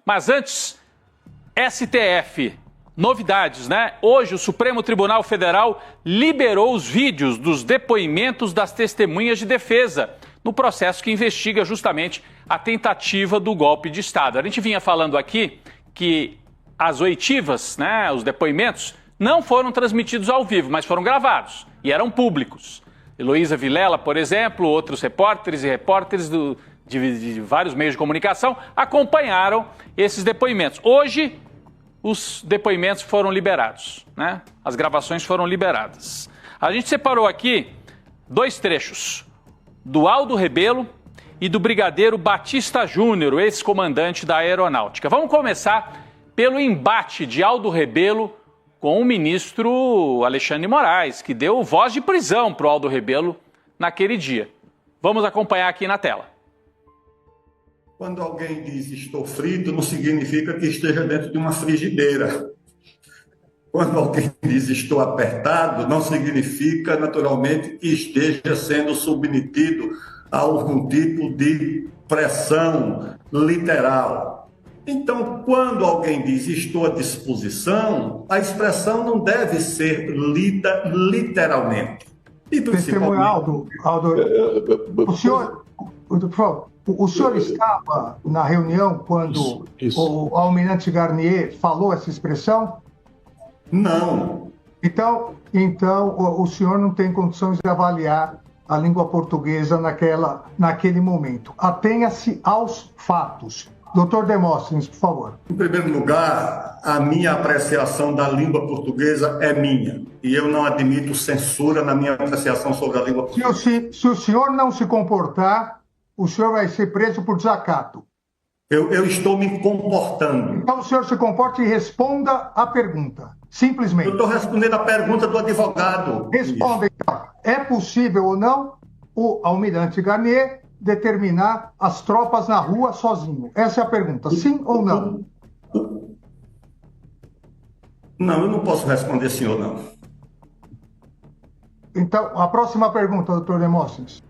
Mas antes, STF, novidades, né? Hoje o Supremo Tribunal Federal liberou os vídeos dos depoimentos das testemunhas de defesa no processo que investiga justamente a tentativa do golpe de Estado. A gente vinha falando aqui que as oitivas, né, os depoimentos, não foram transmitidos ao vivo, mas foram gravados e eram públicos. Heloísa Vilela, por exemplo, outros repórteres e repórteres de vários meios de comunicação acompanharam esses depoimentos. Hoje, os depoimentos foram liberados, né? As gravações foram liberadas. A gente separou aqui 2 trechos, do Aldo Rebelo e do brigadeiro Batista Júnior, ex-comandante da Aeronáutica. Vamos começar pelo embate de Aldo Rebelo com o ministro Alexandre de Moraes, que deu voz de prisão para o Aldo Rebelo naquele dia. Vamos acompanhar aqui na tela. Quando alguém diz estou frito, não significa que esteja dentro de uma frigideira. Quando alguém diz estou apertado, não significa, naturalmente, que esteja sendo submetido a algum tipo de pressão literal. Então, quando alguém diz estou à disposição, a expressão não deve ser lida literalmente. E Testemunha, Aldo, o senhor estava na reunião quando o almirante Garnier falou essa expressão? Não. Então, o senhor não tem condições de avaliar a língua portuguesa naquele momento. Atenha-se aos fatos. Doutor Demóstenes, por favor. Em primeiro lugar, a minha apreciação da língua portuguesa é minha. E eu não admito censura na minha apreciação sobre a língua portuguesa. Se o senhor não se comportar, o senhor vai ser preso por desacato. Eu estou me comportando. Então o senhor se comporte e responda a pergunta. Simplesmente. Eu estou respondendo a pergunta do advogado. Responda, então. É possível ou não o almirante Garnier determinar as tropas na rua sozinho? Essa é a pergunta. Sim ou não? Não, eu não posso responder sim ou não. Então, a próxima pergunta, doutor Demóstenes.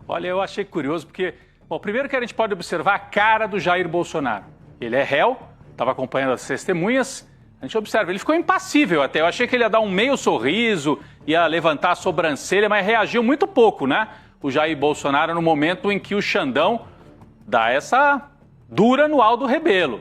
Olha, eu achei curioso porque, bom, primeiro que a gente pode observar a cara do Jair Bolsonaro. Ele é réu, estava acompanhando as testemunhas, a gente observa, ele ficou impassível até. Eu achei que ele ia dar um meio sorriso, ia levantar a sobrancelha, mas reagiu muito pouco, né? O Jair Bolsonaro no momento em que o Xandão dá essa dura no Aldo Rebelo.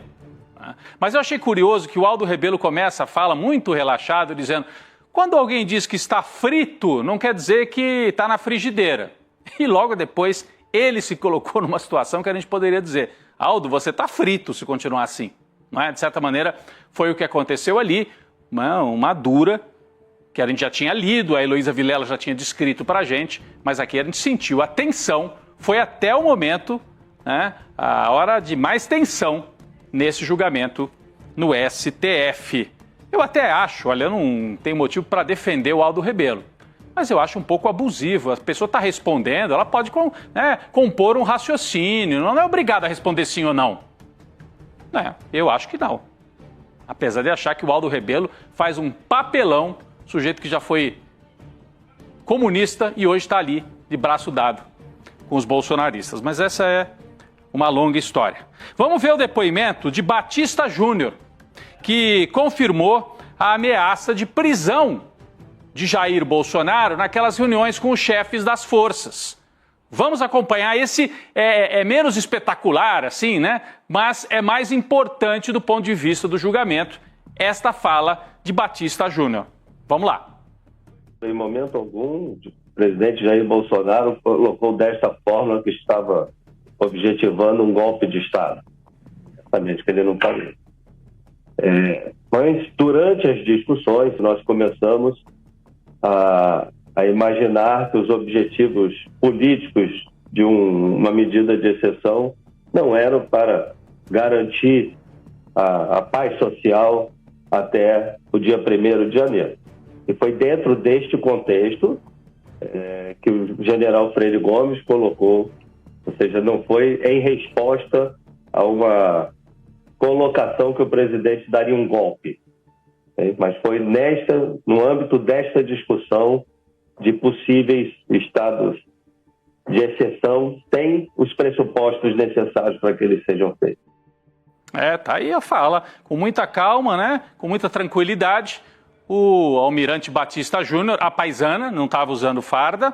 Mas eu achei curioso que o Aldo Rebelo começa a fala muito relaxado, dizendo: quando alguém diz que está frito, não quer dizer que está na frigideira. E logo depois ele se colocou numa situação que a gente poderia dizer: Aldo, você está frito se continuar assim. Não é? De certa maneira, foi o que aconteceu ali, uma dura que a gente já tinha lido, a Heloísa Vilela já tinha descrito para a gente, mas aqui a gente sentiu a tensão, foi até o momento, né, a hora de mais tensão nesse julgamento no STF. Eu até acho, olha, eu não tenho motivo para defender o Aldo Rebelo, mas eu acho um pouco abusivo. A pessoa está respondendo, ela pode compor um raciocínio, não é obrigada a responder sim ou não. Eu acho que não. Apesar de achar que o Aldo Rebelo faz um papelão, sujeito que já foi comunista e hoje está ali de braço dado com os bolsonaristas. Mas essa é uma longa história. Vamos ver o depoimento de Batista Júnior, que confirmou a ameaça de prisão de Jair Bolsonaro naquelas reuniões com os chefes das forças. Vamos acompanhar. Esse é menos espetacular, assim, né? Mas é mais importante do ponto de vista do julgamento, esta fala de Batista Júnior. Vamos lá. Em momento algum, o presidente Jair Bolsonaro colocou desta forma que estava objetivando um golpe de Estado. Certamente que ele não falou. Mas durante as discussões nós começamos a imaginar que os objetivos políticos de uma medida de exceção não eram para garantir a paz social até o dia 1º de janeiro. E foi dentro deste contexto que o general Freire Gomes colocou, ou seja, não foi em resposta a uma colocação que o presidente daria um golpe, mas foi no âmbito desta discussão de possíveis estados de exceção sem os pressupostos necessários para que eles sejam feitos. Tá aí a fala, com muita calma, né? Com muita tranquilidade. O Almirante Batista Júnior, a paisana, não estava usando farda,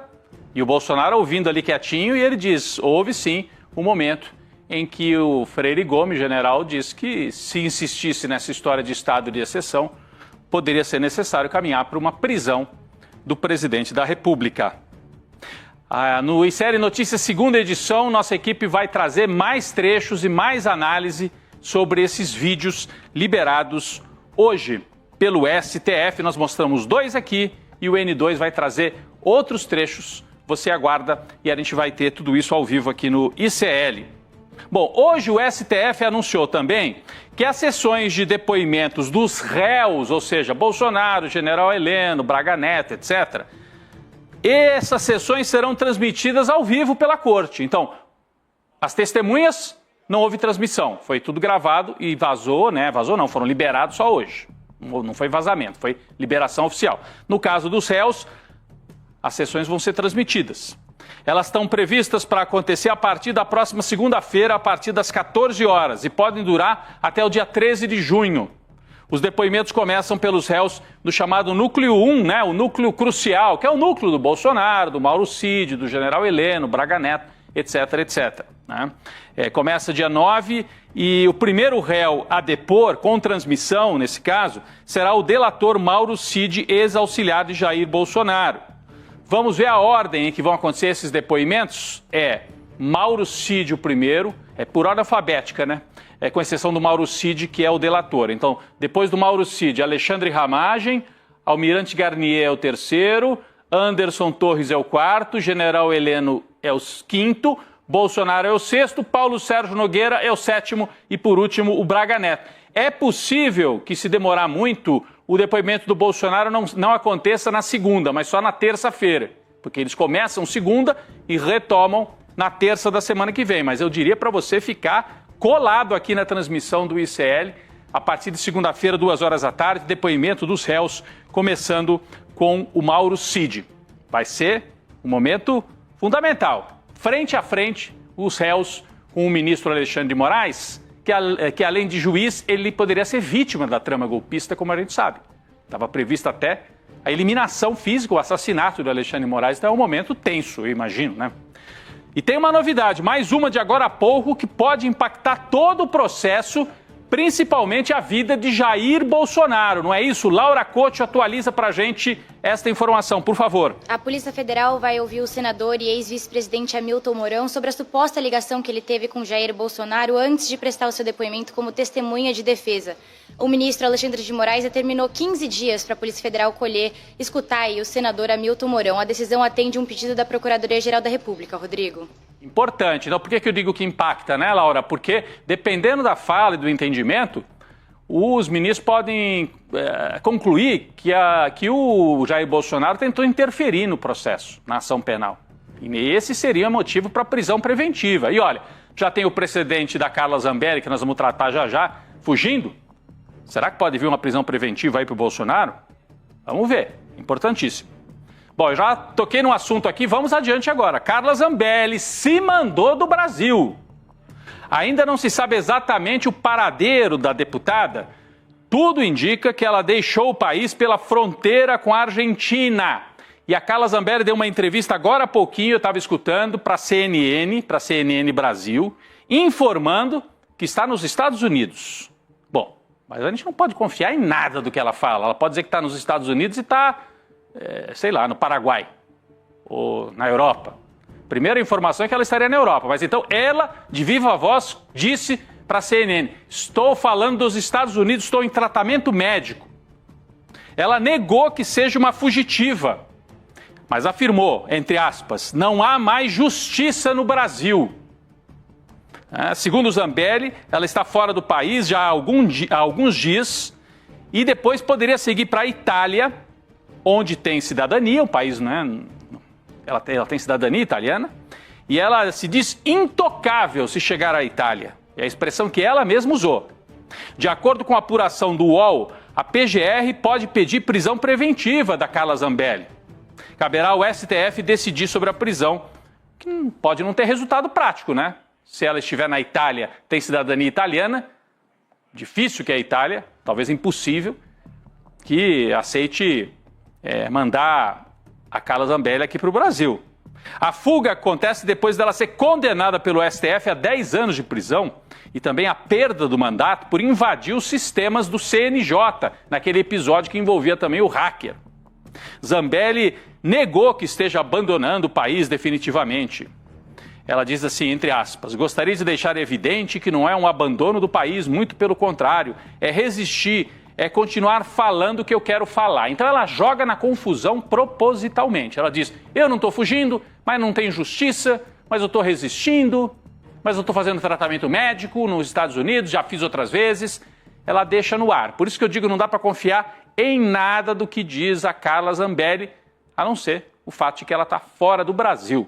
e o Bolsonaro ouvindo ali quietinho, e ele diz, houve sim um momento em que o Freire Gomes, general, disse que se insistisse nessa história de estado de exceção, poderia ser necessário caminhar para uma prisão do presidente da República. No ICL Notícias, segunda edição, nossa equipe vai trazer mais trechos e mais análise sobre esses vídeos liberados hoje pelo STF. Nós mostramos 2 aqui e o N2 vai trazer outros trechos. Você aguarda e a gente vai ter tudo isso ao vivo aqui no ICL. Bom, hoje o STF anunciou também que as sessões de depoimentos dos réus, ou seja, Bolsonaro, General Heleno, Braga Neto, etc., essas sessões serão transmitidas ao vivo pela corte. Então, as testemunhas, não houve transmissão, foi tudo gravado e vazou, né? Vazou não, foram liberados só hoje. Não foi vazamento, foi liberação oficial. No caso dos réus, as sessões vão ser transmitidas. Elas estão previstas para acontecer a partir da próxima segunda-feira, a partir das 14 horas, e podem durar até o dia 13 de junho. Os depoimentos começam pelos réus do chamado núcleo 1, né, o núcleo crucial, que é o núcleo do Bolsonaro, do Mauro Cid, do General Heleno, Braga Neto, etc, etc. Né? Começa dia 9 e o primeiro réu a depor, com transmissão, nesse caso, será o delator Mauro Cid, ex-auxiliar de Jair Bolsonaro. Vamos ver a ordem em que vão acontecer esses depoimentos? Mauro Cid o primeiro, por ordem alfabética, né? Com exceção do Mauro Cid, que é o delator. Então, depois do Mauro Cid, Alexandre Ramagem, Almirante Garnier é o terceiro, Anderson Torres é o quarto, General Heleno é o quinto, Bolsonaro é o sexto, Paulo Sérgio Nogueira é o sétimo e, por último, o Braga Neto. É possível que, se demorar muito, o depoimento do Bolsonaro não aconteça na segunda, mas só na terça-feira, porque eles começam segunda e retomam na terça da semana que vem. Mas eu diria para você ficar colado aqui na transmissão do ICL, a partir de segunda-feira, 2 horas da tarde, depoimento dos réus, começando com o Mauro Cid. Vai ser um momento fundamental. Frente a frente, os réus com o ministro Alexandre de Moraes, que além de juiz, ele poderia ser vítima da trama golpista, como a gente sabe. Estava prevista até a eliminação física, o assassinato do Alexandre de Moraes, então é um momento tenso, eu imagino, né? E tem uma novidade, mais uma de agora a pouco, que pode impactar todo o processo, principalmente a vida de Jair Bolsonaro, não é isso? Laura Couto atualiza pra gente esta informação, por favor. A Polícia Federal vai ouvir o senador e ex-vice-presidente Hamilton Mourão sobre a suposta ligação que ele teve com Jair Bolsonaro antes de prestar o seu depoimento como testemunha de defesa. O ministro Alexandre de Moraes determinou 15 dias para a Polícia Federal escutar aí o senador Hamilton Mourão. A decisão atende um pedido da Procuradoria-Geral da República, Rodrigo. Importante. Então, por que eu digo que impacta, né, Laura? Porque, dependendo da fala e do entendimento, os ministros podem concluir que o Jair Bolsonaro tentou interferir no processo, na ação penal. E esse seria motivo para prisão preventiva. E olha, já tem o precedente da Carla Zambelli, que nós vamos tratar já, fugindo. Será que pode vir uma prisão preventiva aí para o Bolsonaro? Vamos ver. Importantíssimo. Bom, eu já toquei no assunto aqui, vamos adiante agora. Carla Zambelli se mandou do Brasil. Ainda não se sabe exatamente o paradeiro da deputada. Tudo indica que ela deixou o país pela fronteira com a Argentina. E a Carla Zambelli deu uma entrevista agora há pouquinho, eu estava escutando, para a CNN Brasil, informando que está nos Estados Unidos. Bom, mas a gente não pode confiar em nada do que ela fala. Ela pode dizer que está nos Estados Unidos e está, sei lá, no Paraguai ou na Europa. Primeira informação é que ela estaria na Europa, mas então ela, de viva voz, disse para a CNN, estou falando dos Estados Unidos, estou em tratamento médico. Ela negou que seja uma fugitiva, mas afirmou, entre aspas, não há mais justiça no Brasil. Segundo Zambelli, ela está fora do país já há alguns dias e depois poderia seguir para a Itália, onde tem cidadania, o país, né? Ela tem cidadania italiana, e ela se diz intocável se chegar à Itália. É a expressão que ela mesma usou. De acordo com a apuração do UOL, a PGR pode pedir prisão preventiva da Carla Zambelli. Caberá ao STF decidir sobre a prisão, que pode não ter resultado prático, né? Se ela estiver na Itália, tem cidadania italiana, difícil que é a Itália, talvez impossível, que aceite mandar a Carla Zambelli aqui para o Brasil. A fuga acontece depois dela ser condenada pelo STF a 10 anos de prisão e também a perda do mandato por invadir os sistemas do CNJ, naquele episódio que envolvia também o hacker. Zambelli negou que esteja abandonando o país definitivamente. Ela diz assim, entre aspas, gostaria de deixar evidente que não é um abandono do país, muito pelo contrário, é resistir, é continuar falando o que eu quero falar. Então ela joga na confusão propositalmente. Ela diz, eu não estou fugindo, mas não tem justiça, mas eu estou resistindo, mas eu estou fazendo tratamento médico nos Estados Unidos, já fiz outras vezes. Ela deixa no ar. Por isso que eu digo, não dá para confiar em nada do que diz a Carla Zambelli, a não ser o fato de que ela está fora do Brasil.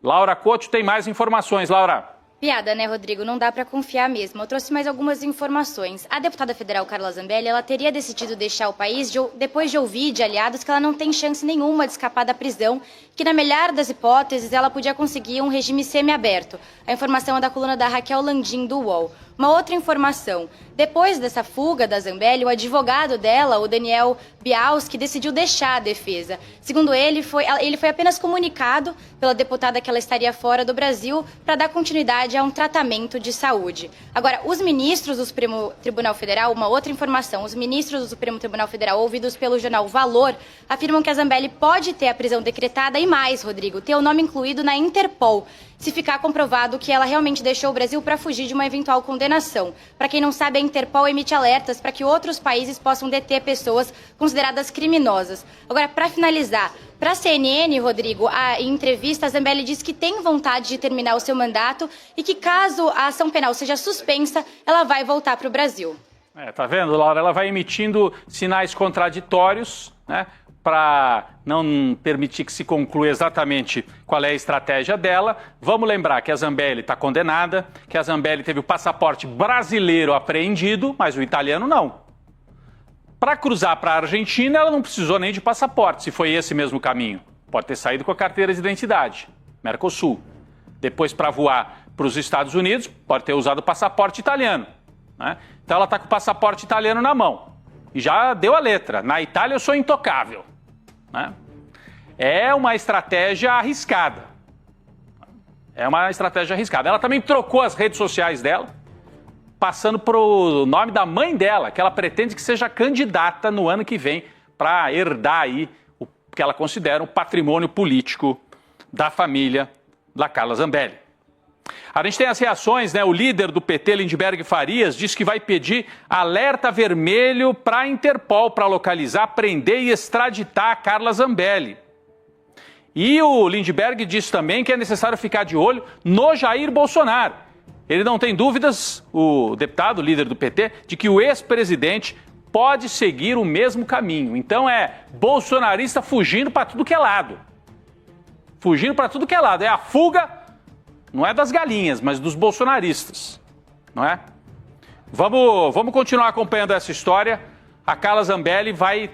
Laura Couto tem mais informações. Laura. Piada, né, Rodrigo? Não dá para confiar mesmo. Eu trouxe mais algumas informações. A deputada federal Carla Zambelli, ela teria decidido deixar o país depois de ouvir de aliados que ela não tem chance nenhuma de escapar da prisão, que na melhor das hipóteses ela podia conseguir um regime semiaberto. A informação é da coluna da Raquel Landim, do UOL. Uma outra informação. Depois dessa fuga da Zambelli, o advogado dela, o Daniel Bialski, decidiu deixar a defesa. Segundo ele, foi apenas comunicado pela deputada que ela estaria fora do Brasil para dar continuidade a um tratamento de saúde. Agora, os ministros do Supremo Tribunal Federal, uma outra informação, os ministros do Supremo Tribunal Federal, ouvidos pelo jornal Valor, afirmam que a Zambelli pode ter a prisão decretada e mais, Rodrigo, ter o nome incluído na Interpol, se ficar comprovado que ela realmente deixou o Brasil para fugir de uma eventual condenação. Para quem não sabe, a Interpol emite alertas para que outros países possam deter pessoas consideradas criminosas. Agora, para finalizar, para a CNN, Rodrigo, em entrevista, a Zambelli disse que tem vontade de terminar o seu mandato e que, caso a ação penal seja suspensa, ela vai voltar para o Brasil. Tá vendo, Laura? Ela vai emitindo sinais contraditórios, né? Para não permitir que se conclua exatamente qual é a estratégia dela. Vamos lembrar que a Zambelli está condenada, que a Zambelli teve o passaporte brasileiro apreendido, mas o italiano não. Para cruzar para a Argentina, ela não precisou nem de passaporte, se foi esse mesmo caminho. Pode ter saído com a carteira de identidade, Mercosul. Depois, para voar para os Estados Unidos, pode ter usado o passaporte italiano, né? Então ela está com o passaporte italiano na mão. E já deu a letra. Na Itália eu sou intocável, né? É uma estratégia arriscada. Ela também trocou as redes sociais dela, passando para o nome da mãe dela, que ela pretende que seja candidata no ano que vem para herdar aí o que ela considera um patrimônio político da família da Carla Zambelli. A gente tem as reações, né? O líder do PT, Lindbergh Farias, diz que vai pedir alerta vermelho para a Interpol para localizar, prender e extraditar a Carla Zambelli. E o Lindbergh diz também que é necessário ficar de olho no Jair Bolsonaro. Ele não tem dúvidas, o deputado, líder do PT, de que o ex-presidente pode seguir o mesmo caminho. Então é bolsonarista fugindo para tudo que é lado. Fugindo para tudo que é lado. É a fuga, não é das galinhas, mas dos bolsonaristas, não é? Vamos continuar acompanhando essa história. A Carla Zambelli vai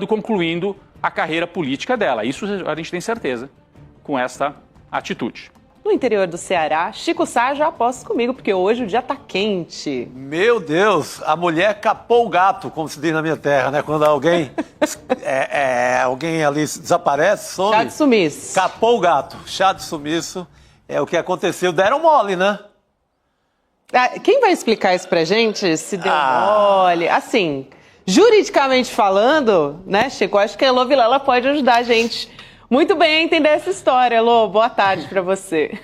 concluindo a carreira política dela. Isso a gente tem certeza com esta atitude. No interior do Ceará, Chico Sá já aposta comigo, porque hoje o dia tá quente. Meu Deus, a mulher capou o gato, como se diz na minha terra, né? Quando alguém, alguém ali desaparece, some. Chá de sumiço. Capou o gato, chá de sumiço. É o que aconteceu. Deram mole, né? Quem vai explicar isso pra gente? Se deu mole? Assim, juridicamente falando, né, Chico? Acho que a Elô Vilela pode ajudar a gente muito bem a entender essa história. Elô, boa tarde pra você.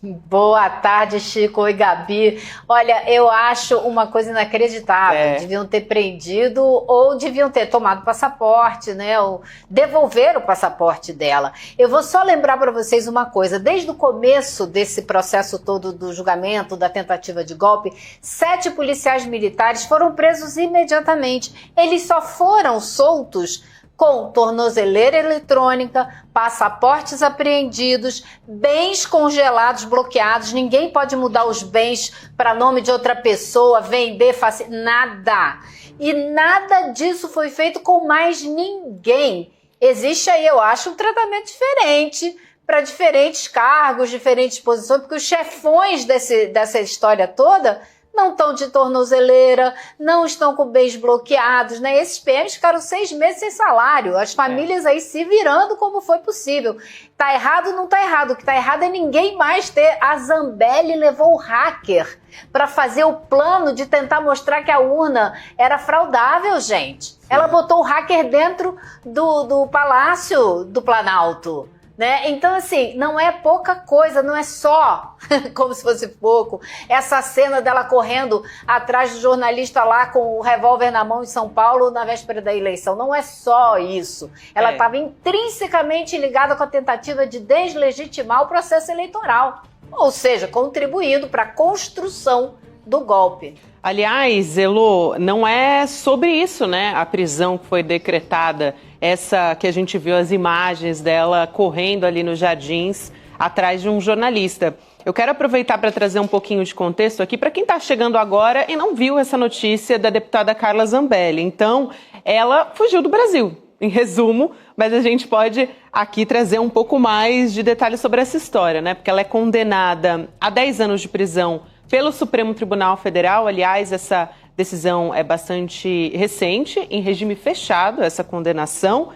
Boa tarde, Chico. Oi, Gabi. Olha, eu acho uma coisa inacreditável. Deviam ter prendido ou deviam ter tomado o passaporte, né? Ou devolver o passaporte dela. Eu vou só lembrar para vocês uma coisa. Desde o começo desse processo todo do julgamento, da tentativa de golpe, 7 policiais militares foram presos imediatamente. Eles só foram soltos com tornozeleira eletrônica, passaportes apreendidos, bens congelados, bloqueados. Ninguém pode mudar os bens para nome de outra pessoa, vender, nada. E nada disso foi feito com mais ninguém. Existe aí, eu acho, um tratamento diferente para diferentes cargos, diferentes posições, porque os chefões dessa história toda não estão de tornozeleira, não estão com bens bloqueados, né? Esses PMs ficaram 6 meses sem salário, as famílias aí se virando como foi possível. Tá errado? Não tá errado. O que tá errado é ninguém mais ter. A Zambelli levou o hacker para fazer o plano de tentar mostrar que a urna era fraudável, gente. Ela botou o hacker dentro do Palácio do Planalto. Né? Então, assim, não é pouca coisa, não é só, como se fosse pouco, essa cena dela correndo atrás do jornalista lá com o revólver na mão em São Paulo na véspera da eleição. Não é só isso. Ela estava intrinsecamente ligada com a tentativa de deslegitimar o processo eleitoral, ou seja, contribuindo para a construção do golpe. Aliás, Elô, não é sobre isso, né? A prisão que foi decretada, essa que a gente viu as imagens dela correndo ali nos jardins atrás de um jornalista. Eu quero aproveitar para trazer um pouquinho de contexto aqui para quem está chegando agora e não viu essa notícia da deputada Carla Zambelli. Então, ela fugiu do Brasil, em resumo, mas a gente pode aqui trazer um pouco mais de detalhes sobre essa história, né? Porque ela é condenada a 10 anos de prisão pelo Supremo Tribunal Federal. Aliás, essa decisão é bastante recente, em regime fechado, essa condenação.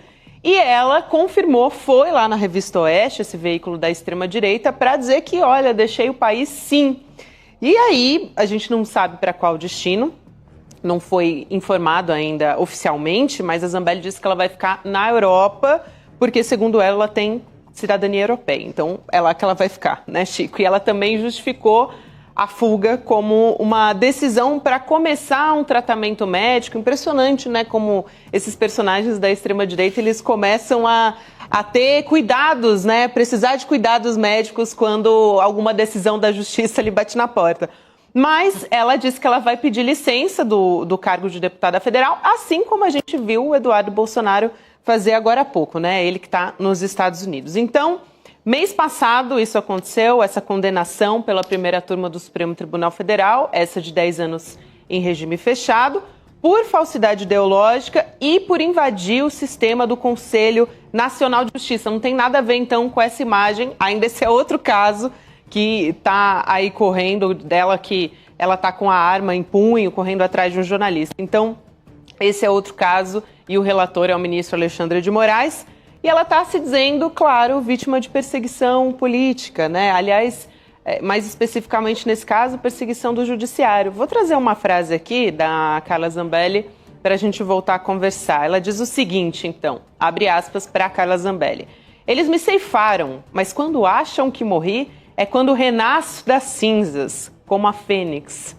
E ela confirmou, foi lá na Revista Oeste, esse veículo da extrema-direita, para dizer que, olha, deixei o país sim. E aí, a gente não sabe para qual destino, não foi informado ainda oficialmente, mas a Zambelli disse que ela vai ficar na Europa, porque, segundo ela tem cidadania europeia. Então, é lá que ela vai ficar, né, Chico? E ela também justificou a fuga como uma decisão para começar um tratamento médico. Impressionante, né? Como esses personagens da extrema-direita, eles começam a ter cuidados, né? Precisar de cuidados médicos quando alguma decisão da justiça lhe bate na porta. Mas ela disse que ela vai pedir licença do cargo de deputada federal, assim como a gente viu o Eduardo Bolsonaro fazer agora há pouco, né? Ele que está nos Estados Unidos. Então, mês passado isso aconteceu, essa condenação pela primeira turma do Supremo Tribunal Federal, essa de 10 anos em regime fechado, por falsidade ideológica e por invadir o sistema do Conselho Nacional de Justiça. Não tem nada a ver, então, com essa imagem, ainda esse é outro caso que está aí correndo dela, que ela está com a arma em punho, correndo atrás de um jornalista. Então, esse é outro caso e o relator é o ministro Alexandre de Moraes. E ela está se dizendo, claro, vítima de perseguição política, né? Aliás, mais especificamente nesse caso, perseguição do judiciário. Vou trazer uma frase aqui da Carla Zambelli para a gente voltar a conversar. Ela diz o seguinte, então, abre aspas para Carla Zambelli. Eles me ceifaram, mas quando acham que morri, é quando renasço das cinzas, como a fênix.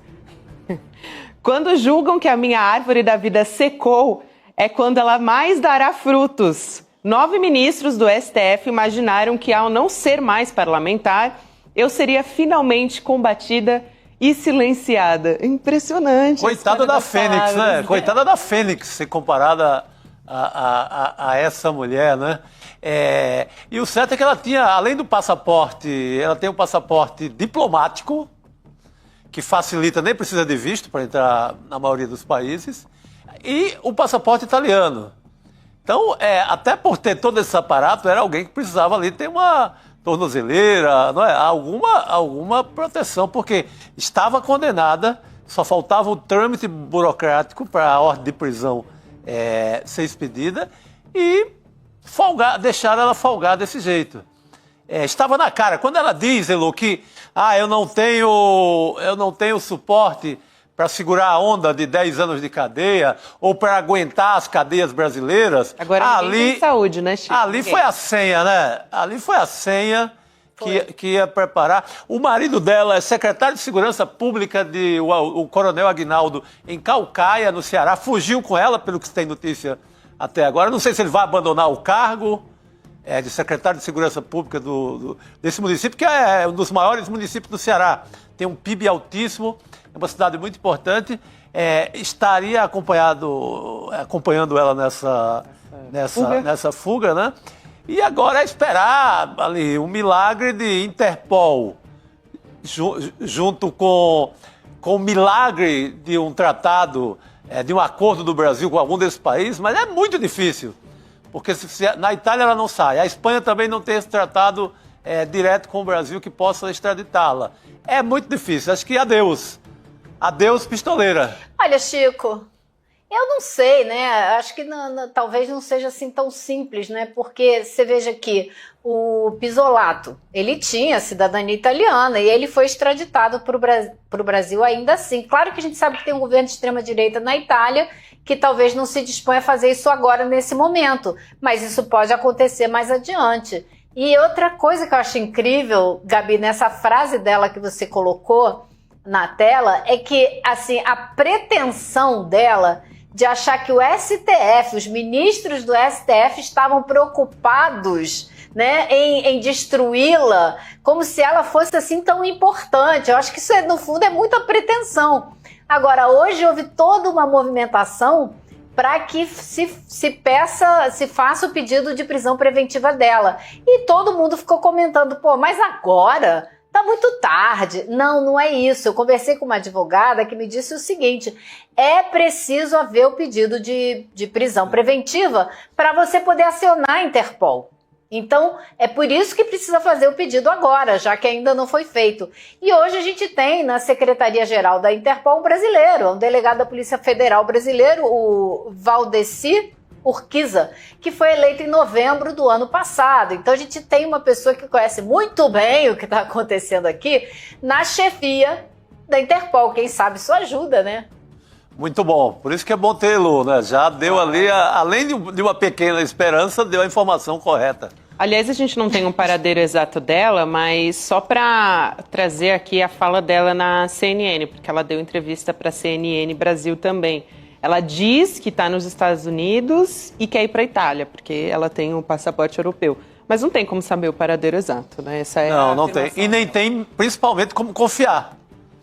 Quando julgam que a minha árvore da vida secou, é quando ela mais dará frutos. 9 ministros do STF imaginaram que, ao não ser mais parlamentar, eu seria finalmente combatida e silenciada. Impressionante. Coitada da Fênix, né? Coitada da Fênix, ser comparada a essa mulher, né? E o certo é que ela tinha, além do passaporte, ela tem um passaporte diplomático, que facilita, nem precisa de visto para entrar na maioria dos países, e o passaporte italiano. Então, até por ter todo esse aparato, era alguém que precisava ali ter uma tornozeleira, não é? alguma proteção, porque estava condenada, só faltava o trâmite burocrático para a ordem de prisão ser expedida e deixar ela folgar desse jeito. Estava na cara. Quando ela diz, Elô, que eu não tenho suporte para segurar a onda de 10 anos de cadeia ou para aguentar as cadeias brasileiras. Agora ninguém tem saúde, né, Chico? Ali foi a senha, né? Ali foi a senha que ia preparar. O marido dela é secretário de Segurança Pública, o coronel Aguinaldo, em Caucaia, no Ceará. Fugiu com ela, pelo que se tem notícia até agora. Não sei se ele vai abandonar o cargo de secretário de Segurança Pública desse município, que é um dos maiores municípios do Ceará. Tem um PIB altíssimo. É uma cidade muito importante, estaria acompanhando ela nessa fuga, né? E agora é esperar ali um milagre de Interpol, junto com o milagre de um tratado, de um acordo do Brasil com algum desses países, mas é muito difícil, porque na Itália ela não sai, a Espanha também não tem esse tratado direto com o Brasil que possa extraditá-la. É muito difícil, acho que adeus Adeus, pistoleira. Olha, Chico, eu não sei, né? Acho que talvez não seja assim tão simples, né? Porque você veja que o Pisolato, ele tinha cidadania italiana e ele foi extraditado para o Brasil ainda assim. Claro que a gente sabe que tem um governo de extrema-direita na Itália que talvez não se dispõe a fazer isso agora, nesse momento, mas isso pode acontecer mais adiante. E outra coisa que eu acho incrível, Gabi, nessa frase dela que você colocou na tela, é que assim, a pretensão dela de achar que o STF, os ministros do STF estavam preocupados, né, em destruí-la, como se ela fosse assim tão importante. Eu acho que isso, no fundo, é muita pretensão. Agora, hoje houve toda uma movimentação para que se faça o pedido de prisão preventiva dela. E todo mundo ficou comentando, pô, mas agora tá muito tarde. Não é isso. Eu conversei com uma advogada que me disse o seguinte: é preciso haver o pedido de prisão preventiva para você poder acionar a Interpol. Então, é por isso que precisa fazer o pedido agora, já que ainda não foi feito. E hoje a gente tem na Secretaria-Geral da Interpol um brasileiro, um delegado da Polícia Federal brasileiro, o Valdeci Urquiza, que foi eleito em novembro do ano passado. Então a gente tem uma pessoa que conhece muito bem o que está acontecendo aqui na chefia da Interpol. Quem sabe isso ajuda, né? Muito bom. Por isso que é bom tê-lo, né? Já deu ali, além de uma pequena esperança, deu a informação correta. Aliás, a gente não tem um paradeiro exato dela, mas só para trazer aqui a fala dela na CNN, porque ela deu entrevista para a CNN Brasil também. Ela diz que está nos Estados Unidos e quer ir para a Itália, porque ela tem um passaporte europeu. Mas não tem como saber o paradeiro exato, né? Essa é não tem. E nem tem, principalmente, como confiar.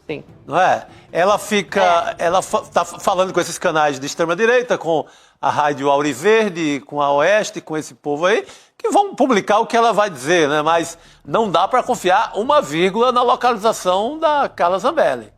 Sim. Não é? Ela está falando com esses canais de extrema-direita, com a Rádio Auriverde, com a Oeste, com esse povo aí, que vão publicar o que ela vai dizer, né? Mas não dá para confiar uma vírgula na localização da Carla Zambelli.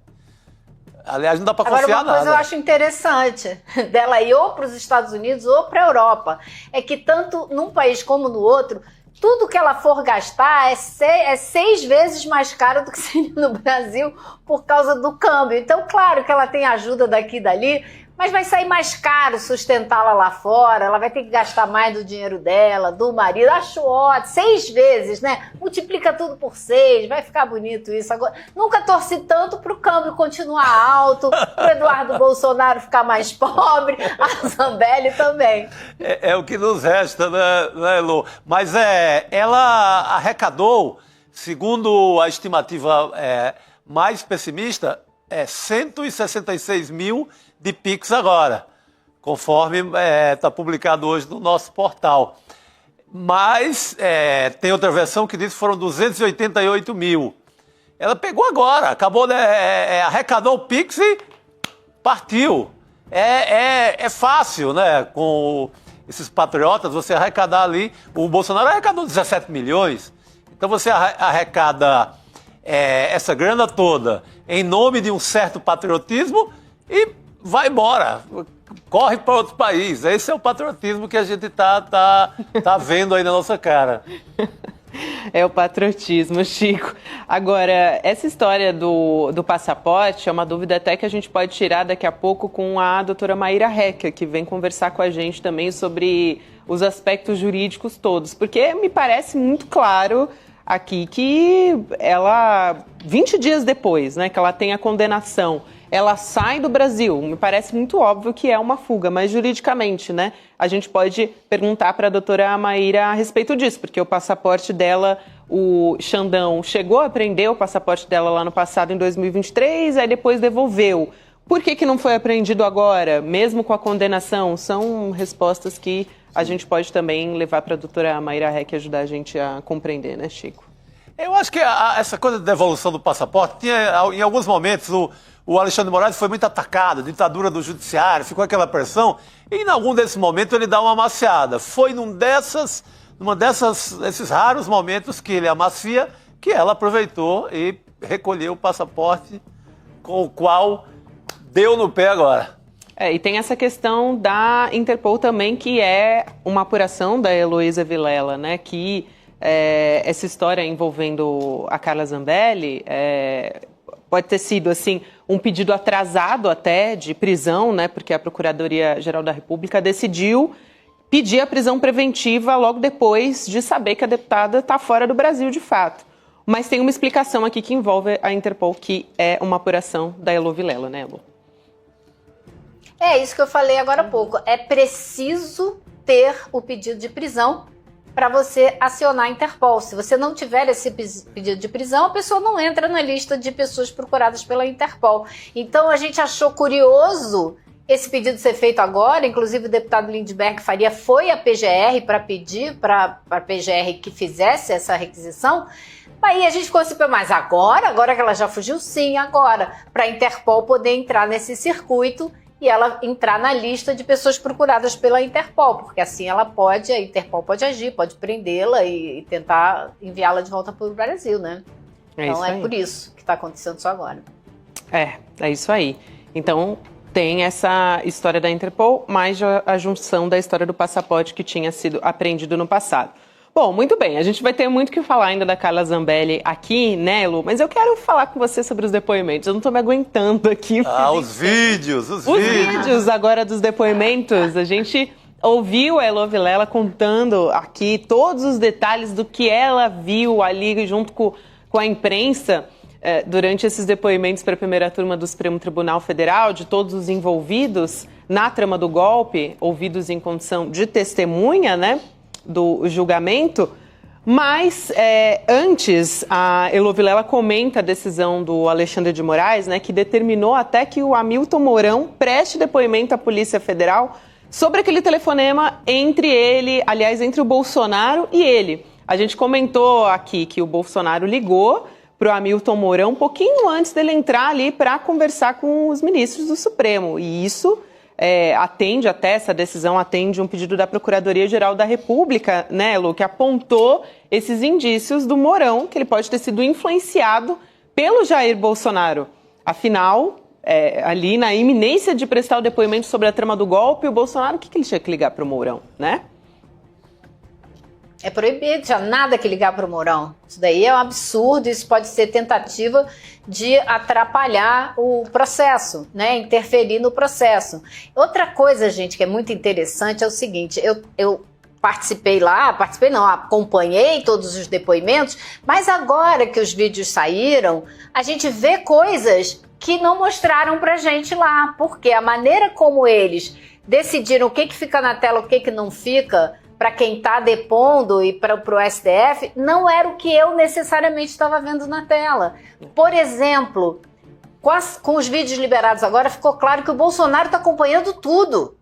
Aliás, não dá para confiar nada. Agora, uma coisa eu acho interessante dela ir ou para os Estados Unidos ou para a Europa, é que tanto num país como no outro, tudo que ela for gastar é 6 vezes mais caro do que seria no Brasil por causa do câmbio. Então, claro que ela tem ajuda daqui e dali, mas vai sair mais caro sustentá-la lá fora, ela vai ter que gastar mais do dinheiro dela, do marido. Acho ótimo, 6 vezes, né? Multiplica tudo por 6, vai ficar bonito isso. Agora, nunca torci tanto para o câmbio continuar alto, para o Eduardo Bolsonaro ficar mais pobre, a Zambelli também. É o que nos resta, né, Elô? Mas ela arrecadou, segundo a estimativa mais pessimista, 166 mil de Pix agora, conforme está publicado hoje no nosso portal. Mas tem outra versão que diz que foram 288 mil. Ela pegou agora, acabou, arrecadou o Pix e partiu. É fácil, né? Com esses patriotas, você arrecadar ali. O Bolsonaro arrecadou 17 milhões. Então você arrecada essa grana toda em nome de um certo patriotismo e vai embora, corre para outro país. Esse é o patriotismo que a gente tá vendo aí na nossa cara. É o patriotismo, Chico. Agora, essa história do passaporte é uma dúvida até que a gente pode tirar daqui a pouco com a doutora Maíra Reca, que vem conversar com a gente também sobre os aspectos jurídicos todos, porque me parece muito claro aqui que ela, 20 dias depois, né, que ela tem a condenação, ela sai do Brasil. Me parece muito óbvio que é uma fuga, mas juridicamente, né? A gente pode perguntar para a doutora Maíra a respeito disso, porque o passaporte dela, o Xandão chegou a apreender o passaporte dela lá no passado, em 2023, aí depois devolveu. Por que não foi apreendido agora, mesmo com a condenação? São respostas que a gente pode também levar para a doutora Maíra Reck ajudar a gente a compreender, né, Chico? Eu acho que essa coisa de devolução do passaporte, em alguns momentos, o Alexandre de Moraes foi muito atacado, ditadura do judiciário, ficou aquela pressão, e em algum desses momentos ele dá uma amaciada. Foi num desses raros momentos que ele amacia, que ela aproveitou e recolheu o passaporte com o qual deu no pé agora. E tem essa questão da Interpol também, que é uma apuração da Heloísa Vilela, né, que essa história envolvendo a Carla Zambelli pode ter sido, assim, um pedido atrasado até de prisão, né? Porque a Procuradoria-Geral da República decidiu pedir a prisão preventiva logo depois de saber que a deputada está fora do Brasil, de fato. Mas tem uma explicação aqui que envolve a Interpol, que é uma apuração da Elo Vilela, né, Elo? É isso que eu falei agora há pouco. É preciso ter o pedido de prisão para você acionar a Interpol. Se você não tiver esse pedido de prisão, a pessoa não entra na lista de pessoas procuradas pela Interpol. Então, a gente achou curioso esse pedido ser feito agora. Inclusive, o deputado Lindbergh Faria foi à PGR para pedir para a PGR que fizesse essa requisição. Aí a gente ficou assim, mas agora que ela já fugiu, sim, agora, para a Interpol poder entrar nesse circuito e ela entrar na lista de pessoas procuradas pela Interpol, porque assim a Interpol pode agir, pode prendê-la e tentar enviá-la de volta para o Brasil, né? Então é por isso que está acontecendo só agora. É isso aí. Então tem essa história da Interpol, mais a junção da história do passaporte que tinha sido apreendido no passado. Bom, muito bem, a gente vai ter muito o que falar ainda da Carla Zambelli aqui, né, Lu? Mas eu quero falar com você sobre os depoimentos. Eu não estou me aguentando aqui. Os vídeos. Os vídeos agora dos depoimentos. A gente ouviu a Elo Vilela contando aqui todos os detalhes do que ela viu ali junto com a imprensa durante esses depoimentos para a primeira turma do Supremo Tribunal Federal, de todos os envolvidos na trama do golpe, ouvidos em condição de testemunha, né? Do julgamento, mas antes a Elo Vilela comenta a decisão do Alexandre de Moraes, né, que determinou até que o Hamilton Mourão preste depoimento à Polícia Federal sobre aquele telefonema entre o Bolsonaro e ele. A gente comentou aqui que o Bolsonaro ligou para o Hamilton Mourão um pouquinho antes dele entrar ali para conversar com os ministros do Supremo, e isso essa decisão atende um pedido da Procuradoria-Geral da República, né, Lu, que apontou esses indícios do Mourão, que ele pode ter sido influenciado pelo Jair Bolsonaro. Afinal, ali na iminência de prestar o depoimento sobre a trama do golpe, o Bolsonaro, o que ele tinha que ligar para o Mourão, né? É proibido, já nada que ligar para o Mourão. Isso daí é um absurdo, isso pode ser tentativa de atrapalhar o processo, né? Interferir no processo. Outra coisa, gente, que é muito interessante é o seguinte, eu acompanhei todos os depoimentos, mas agora que os vídeos saíram, a gente vê coisas que não mostraram pra gente lá, porque a maneira como eles decidiram o que fica na tela, o que não fica, para quem está depondo e para o STF, não era o que eu necessariamente estava vendo na tela. Por exemplo, com os vídeos liberados agora, ficou claro que o Bolsonaro está acompanhando tudo.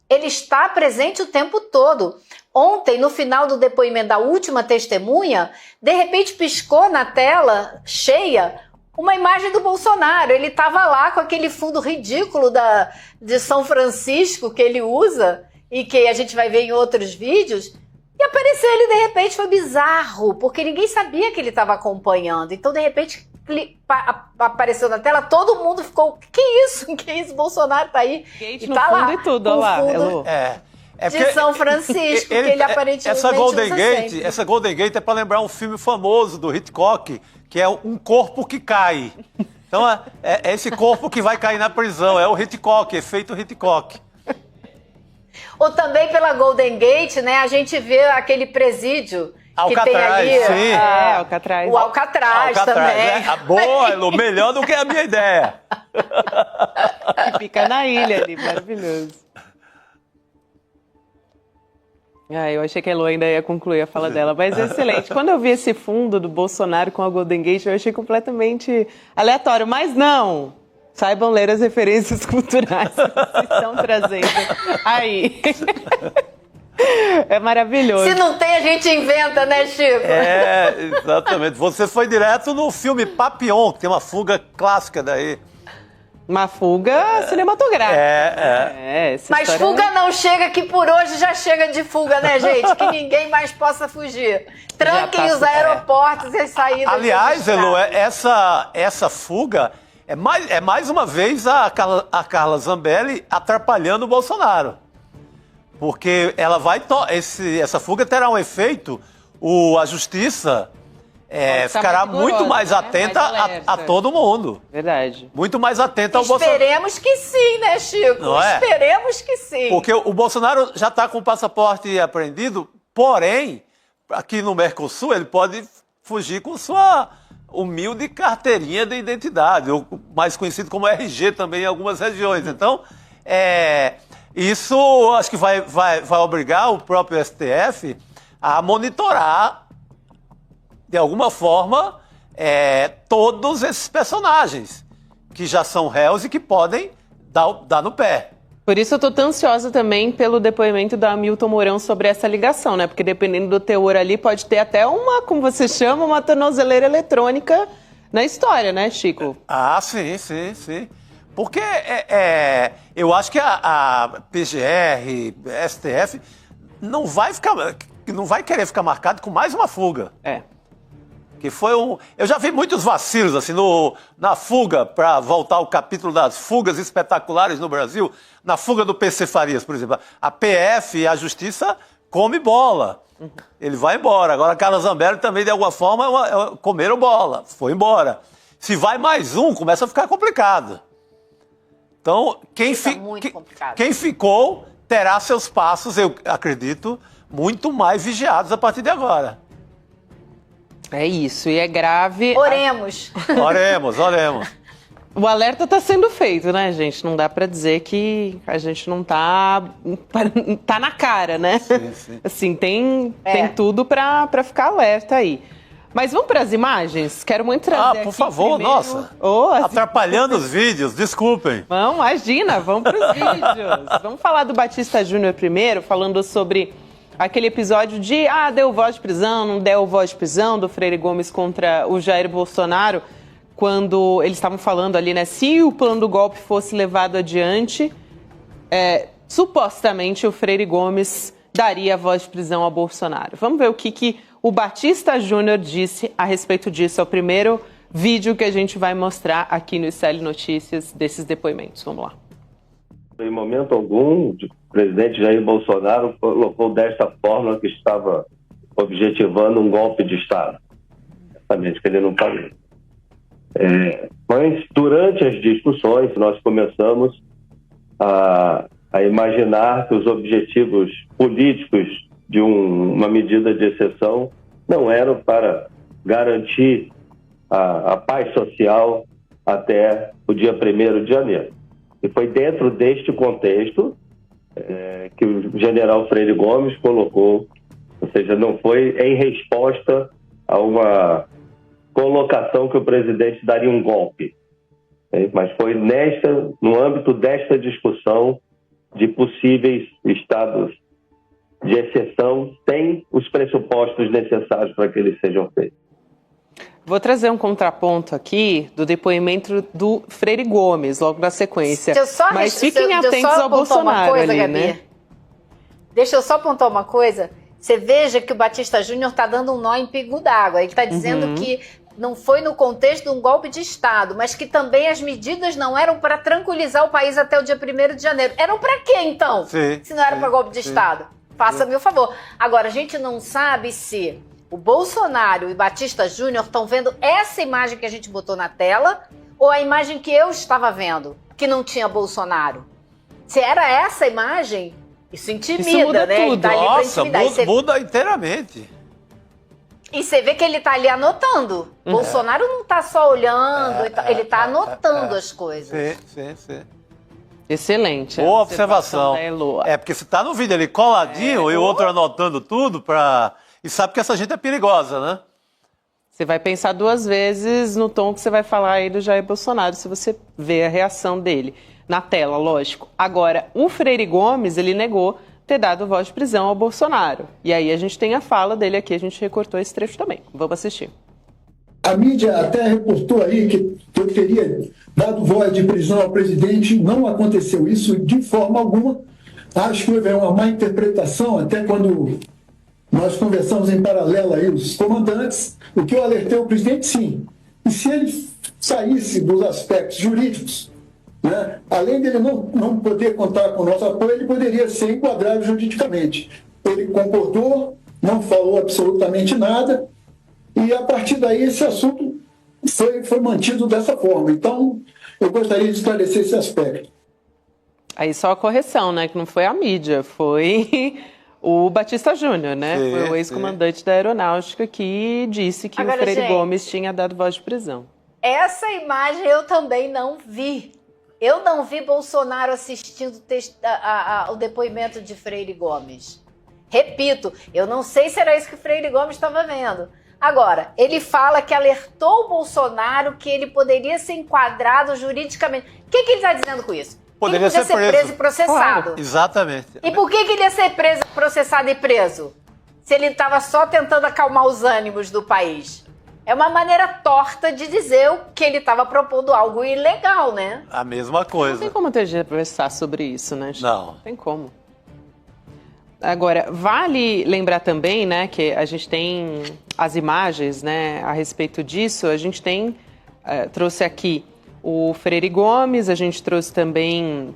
Ele está presente o tempo todo. Ontem, no final do depoimento da última testemunha, de repente piscou na tela cheia uma imagem do Bolsonaro. Ele estava lá com aquele fundo ridículo de São Francisco que ele usa, e que a gente vai ver em outros vídeos, e apareceu ele de repente. Foi bizarro, porque ninguém sabia que ele estava acompanhando. Então, de repente, apareceu na tela, todo mundo ficou, que isso? Bolsonaro tá aí. Gate e no tá fundo lá, e tudo, olha lá. De São Francisco, que ele aparentemente essa Golden Gate é para lembrar um filme famoso do Hitchcock, que é Um Corpo que Cai. Então, é esse corpo que vai cair na prisão, é o Hitchcock, efeito Hitchcock. Ou também pela Golden Gate, né? A gente vê aquele presídio Alcatraz, que tem ali. Sim. Alcatraz. O Alcatraz também. Boa, Elo, melhor do que a minha ideia. Que fica na ilha ali, maravilhoso. Eu achei que a Elo ainda ia concluir a fala dela, mas é excelente. Quando eu vi esse fundo do Bolsonaro com a Golden Gate, eu achei completamente aleatório, mas não. Saibam ler as referências culturais que vocês estão trazendo aí. É maravilhoso. Se não tem, a gente inventa, né, Chico? Exatamente. Você foi direto no filme Papillon, que tem uma fuga clássica daí. Uma fuga cinematográfica. Mas fuga não chega, que por hoje já chega de fuga, né, gente? Que ninguém mais possa fugir. Tranquem os aeroportos e as saídas. Aliás, Elo, essa fuga é mais uma vez a Carla Zambelli atrapalhando o Bolsonaro. Porque ela essa fuga terá um efeito, a justiça ficará muito mais atenta a todo mundo. Verdade. Muito mais atenta ao Bolsonaro. Esperemos que sim, né, Chico? Não é? Esperemos que sim. Porque o Bolsonaro já está com o passaporte apreendido, porém, aqui no Mercosul, ele pode fugir com sua humilde carteirinha de identidade, ou mais conhecido como RG também em algumas regiões. Então, isso acho que vai obrigar o próprio STF a monitorar, de alguma forma, todos esses personagens que já são réus e que podem dar no pé. Por isso eu tô tão ansiosa também pelo depoimento da Hamilton Mourão sobre essa ligação, né? Porque dependendo do teor ali, pode ter até uma, como você chama, uma tornozeleira eletrônica na história, né, Chico? Ah, sim. Porque eu acho que a PGR, STF, não vai querer ficar marcado com mais uma fuga. Que foi eu já vi muitos vacilos assim na fuga, para voltar ao capítulo das fugas espetaculares no Brasil, na fuga do PC Farias, por exemplo. A PF e a Justiça come bola. Ele vai embora. Agora a Carla Zambelli também, de alguma forma, comeram bola. Foi embora. Se vai mais um, começa a ficar complicado. Então, quem ficou terá seus passos, eu acredito, muito mais vigiados a partir de agora. É isso, e é grave. Oremos. Oremos. O alerta está sendo feito, né, gente? Não dá para dizer que a gente não tá na cara, né? Sim. Assim, tem tudo para ficar alerta aí. Mas vamos para as imagens? Quero muito trazer por favor, primeiro... nossa. Atrapalhando os vídeos, desculpem. Não, imagina, vamos para os vídeos. Vamos falar do Batista Júnior primeiro, falando sobre aquele episódio de deu voz de prisão, não deu voz de prisão do Freire Gomes contra o Jair Bolsonaro, quando eles estavam falando ali, né, se o plano do golpe fosse levado adiante, supostamente o Freire Gomes daria a voz de prisão ao Bolsonaro. Vamos ver o que o Batista Júnior disse a respeito disso. É o primeiro vídeo que a gente vai mostrar aqui no ICL Notícias desses depoimentos. Vamos lá. Em momento algum, o presidente Jair Bolsonaro colocou desta forma que estava objetivando um golpe de Estado. Certamente que ele não falou. Mas, durante as discussões, nós começamos a imaginar que os objetivos políticos de uma medida de exceção não eram para garantir a paz social até o dia 1º de janeiro. E foi dentro deste contexto que o general Freire Gomes colocou, ou seja, não foi em resposta a uma colocação que o presidente daria um golpe, mas foi no âmbito desta discussão de possíveis estados de exceção, sem os pressupostos necessários para que eles sejam feitos. Vou trazer um contraponto aqui do depoimento do Freire Gomes, logo na sequência. Mas fiquem atentos ao Bolsonaro ali, Gabi, né? Deixa eu só apontar uma coisa. Você veja que o Batista Júnior está dando um nó em pingo d'água. Ele está dizendo que não foi no contexto de um golpe de Estado, mas que também as medidas não eram para tranquilizar o país até o dia 1º de janeiro. Eram para quê, então? Se não era para golpe de Estado? Faça-me o favor. Agora, a gente não sabe se o Bolsonaro e o Batista Júnior estão vendo essa imagem que a gente botou na tela ou a imagem que eu estava vendo, que não tinha Bolsonaro. Se era essa imagem, isso intimida, isso muda, né? Tudo. Tá ali Nossa, muda inteiramente. E você vê que ele tá ali anotando. Bolsonaro não tá só olhando, ele tá anotando as coisas. Sim. Excelente. Boa observação. Porque você tá no vídeo ali coladinho e o outro anotando tudo e sabe que essa gente é perigosa, né? Você vai pensar duas vezes no tom que você vai falar aí do Jair Bolsonaro, se você vê a reação dele na tela, lógico. Agora, o Freire Gomes, ele negou ter dado voz de prisão ao Bolsonaro. E aí a gente tem a fala dele aqui, a gente recortou esse trecho também. Vamos assistir. A mídia até reportou aí que eu teria dado voz de prisão ao presidente. Não aconteceu isso de forma alguma. Acho que houve uma má interpretação, até quando nós conversamos em paralelo aí, os comandantes, o que eu alertei ao presidente, sim. E se ele saísse dos aspectos jurídicos, né, além dele não poder contar com o nosso apoio, ele poderia ser enquadrado juridicamente. Ele concordou, não falou absolutamente nada, e a partir daí esse assunto foi mantido dessa forma. Então, eu gostaria de esclarecer esse aspecto. Aí só a correção, né? Que não foi a mídia, foi o Batista Júnior, né? Sim, foi o ex-comandante da Aeronáutica que disse que Agora, o Freire gente, Gomes tinha dado voz de prisão. Essa imagem eu também não vi. Eu não vi Bolsonaro assistindo o depoimento de Freire Gomes. Repito, eu não sei se era isso que o Freire Gomes estava vendo. Agora, ele fala que alertou o Bolsonaro que ele poderia ser enquadrado juridicamente. O que ele está dizendo com isso? Poderia ele ser preso e processado. Claro. Exatamente. E por que ele ia ser preso, processado e preso? Se ele estava só tentando acalmar os ânimos do país. É uma maneira torta de dizer que ele estava propondo algo ilegal, né? A mesma coisa. Não tem como tergiversar sobre isso, né, Chico? Não. Não tem como. Agora, vale lembrar também, né, que a gente tem as imagens, né, a respeito disso. A gente tem, trouxe aqui o Freire Gomes, a gente trouxe também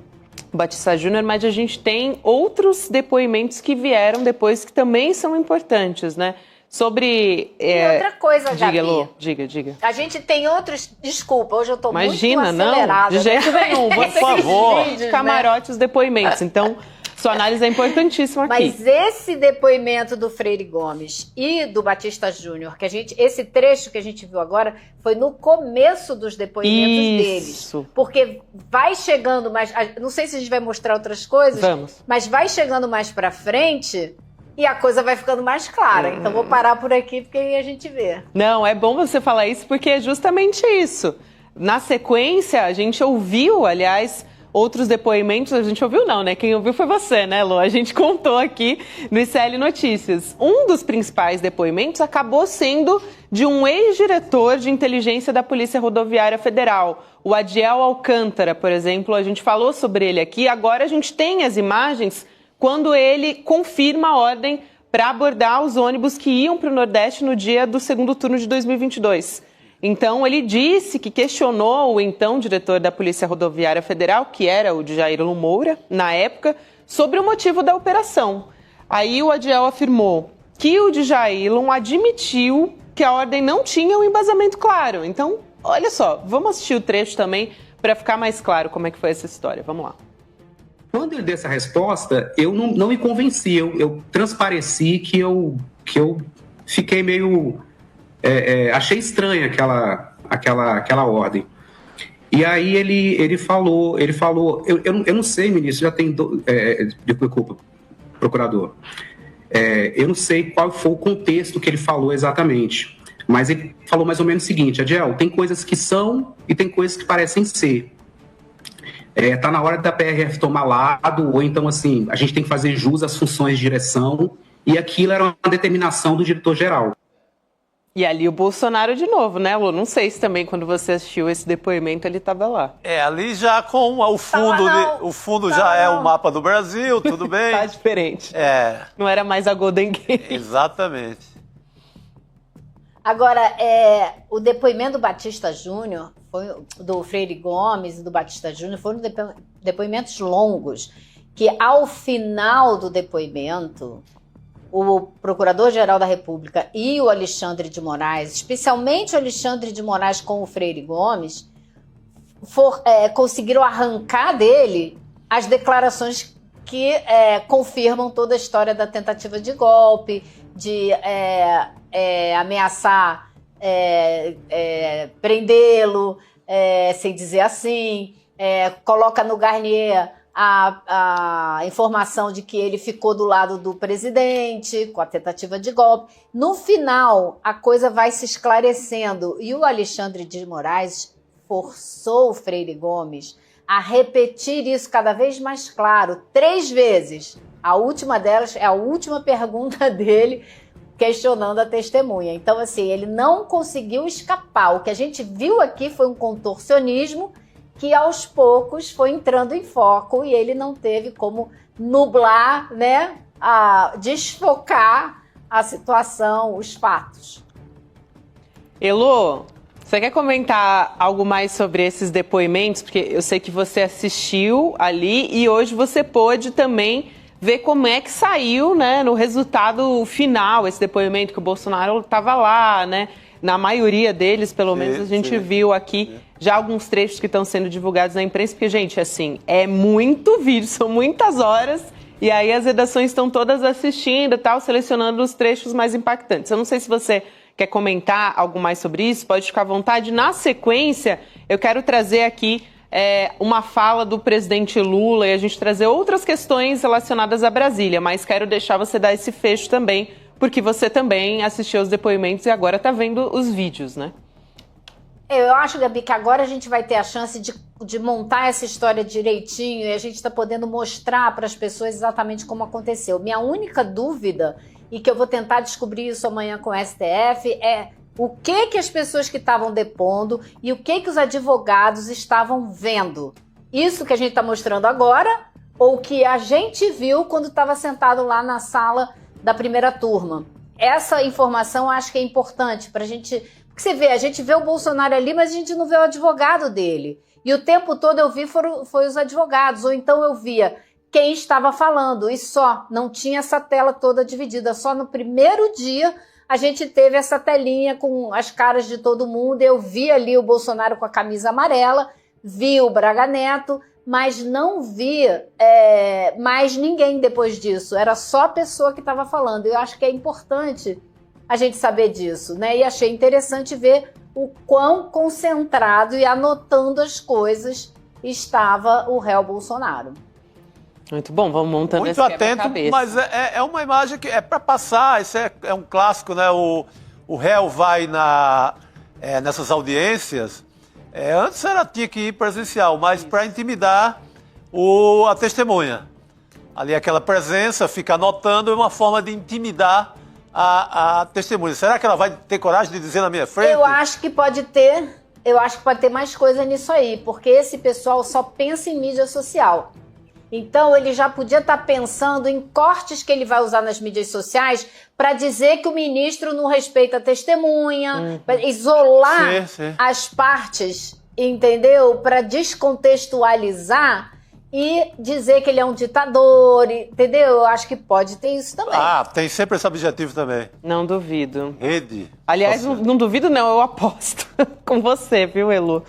o Batista Júnior, mas a gente tem outros depoimentos que vieram depois que também são importantes, né? Sobre... E outra coisa, Gabi. Diga, Elô, diga. A gente tem outros... Desculpa, hoje eu tô Imagina, muito acelerada. não, de jeito nenhum. Por favor. De camarote os depoimentos. Então, sua análise é importantíssima aqui. Mas esse depoimento do Freire Gomes e do Batista Júnior, esse trecho que a gente viu agora, foi no começo dos depoimentos deles. Porque vai chegando mais... Não sei se a gente vai mostrar outras coisas, Vamos. Mas vai chegando mais pra frente... E a coisa vai ficando mais clara. Então vou parar por aqui, porque aí a gente vê. Não, é bom você falar isso, porque é justamente isso. Na sequência, a gente ouviu, aliás, outros depoimentos. A gente ouviu não, né? Quem ouviu foi você, né, Lô? A gente contou aqui no ICL Notícias. Um dos principais depoimentos acabou sendo de um ex-diretor de inteligência da Polícia Rodoviária Federal, o Adiel Alcântara, por exemplo. A gente falou sobre ele aqui. Agora a gente tem as imagens quando ele confirma a ordem para abordar os ônibus que iam para o Nordeste no dia do segundo turno de 2022. Então, ele disse que questionou o então diretor da Polícia Rodoviária Federal, que era o Djaílon Moura, na época, sobre o motivo da operação. Aí o Adiel afirmou que o Djaílon admitiu que a ordem não tinha um embasamento claro. Então, olha só, vamos assistir o trecho também para ficar mais claro como é que foi essa história. Vamos lá. Quando ele deu essa resposta, eu não me convenci, eu transpareci que eu fiquei meio... achei estranha aquela ordem. E aí ele falou, eu não sei, ministro, já tem... Desculpa, procurador. Eu não sei qual foi o contexto que ele falou exatamente, mas ele falou mais ou menos o seguinte: Adiel, tem coisas que são e tem coisas que parecem ser. Tá na hora da PRF tomar lado, ou então, assim, a gente tem que fazer jus às funções de direção, e aquilo era uma determinação do diretor-geral. E ali o Bolsonaro de novo, né, Lu? Não sei se também quando você assistiu esse depoimento ele estava lá. Ali já com o fundo, o fundo já é o mapa do Brasil, tudo bem? Tá diferente. Não era mais a Golden Gate. Exatamente. Agora, o depoimento do Batista Júnior, do Freire Gomes e do Batista Júnior, foram depoimentos longos, que ao final do depoimento, o Procurador-Geral da República e o Alexandre de Moraes, especialmente o Alexandre de Moraes com o Freire Gomes, conseguiram arrancar dele as declarações que confirmam toda a história da tentativa de golpe, de ameaçar prendê-lo, sem dizer assim, coloca no Garnier a informação de que ele ficou do lado do presidente com a tentativa de golpe. No final, a coisa vai se esclarecendo e o Alexandre de Moraes forçou o Freire Gomes a repetir isso cada vez mais claro, 3 vezes. A última delas é a última pergunta dele, questionando a testemunha. Então, assim, ele não conseguiu escapar. O que a gente viu aqui foi um contorcionismo que, aos poucos, foi entrando em foco e ele não teve como nublar, né, desfocar a situação, os fatos. Elô, você quer comentar algo mais sobre esses depoimentos? Porque eu sei que você assistiu ali e hoje você pôde também ver como é que saiu, né, no resultado final, esse depoimento que o Bolsonaro estava lá, né? Na maioria deles, pelo menos, a gente viu aqui já alguns trechos que estão sendo divulgados na imprensa, porque, gente, assim, é muito vídeo, são muitas horas, e aí as redações estão todas assistindo e tal, selecionando os trechos mais impactantes. Eu não sei se você quer comentar algo mais sobre isso, pode ficar à vontade. Na sequência, eu quero trazer aqui uma fala do presidente Lula e a gente trazer outras questões relacionadas a Brasília, mas quero deixar você dar esse fecho também, porque você também assistiu os depoimentos e agora está vendo os vídeos, né? Eu acho, Gabi, que agora a gente vai ter a chance de montar essa história direitinho e a gente está podendo mostrar para as pessoas exatamente como aconteceu. Minha única dúvida, e que eu vou tentar descobrir isso amanhã com o STF, é o que as pessoas que estavam depondo e o que os advogados estavam vendo. Isso que a gente está mostrando agora ou que a gente viu quando estava sentado lá na sala da primeira turma. Essa informação eu acho que é importante para a gente... Porque você vê, a gente vê o Bolsonaro ali, mas a gente não vê o advogado dele. E o tempo todo eu vi foi os advogados, ou então eu via quem estava falando, e só, não tinha essa tela toda dividida. Só no primeiro dia a gente teve essa telinha com as caras de todo mundo, eu vi ali o Bolsonaro com a camisa amarela, vi o Braga Neto, mas não vi mais ninguém depois disso. Era só a pessoa que estava falando. Eu acho que é importante a gente saber disso, né? E achei interessante ver o quão concentrado e anotando as coisas estava o réu Bolsonaro. Muito bom, vamos montando esse quebra-cabeça. Mas é uma imagem que é para passar, isso é um clássico, né? O réu vai nessas audiências. Antes ela tinha que ir presencial, mas para intimidar a testemunha. Ali aquela presença, fica anotando, é uma forma de intimidar a testemunha. Será que ela vai ter coragem de dizer na minha frente? Eu acho que pode ter mais coisa nisso aí, porque esse pessoal só pensa em mídia social. Então ele já podia estar pensando em cortes que ele vai usar nas mídias sociais para dizer que o ministro não respeita a testemunha, para isolar as partes, entendeu? Para descontextualizar e dizer que ele é um ditador, entendeu? Eu acho que pode ter isso também. Tem sempre esse objetivo também. Não duvido. Rede. Aliás, não duvido não, eu aposto com você, viu, Elu?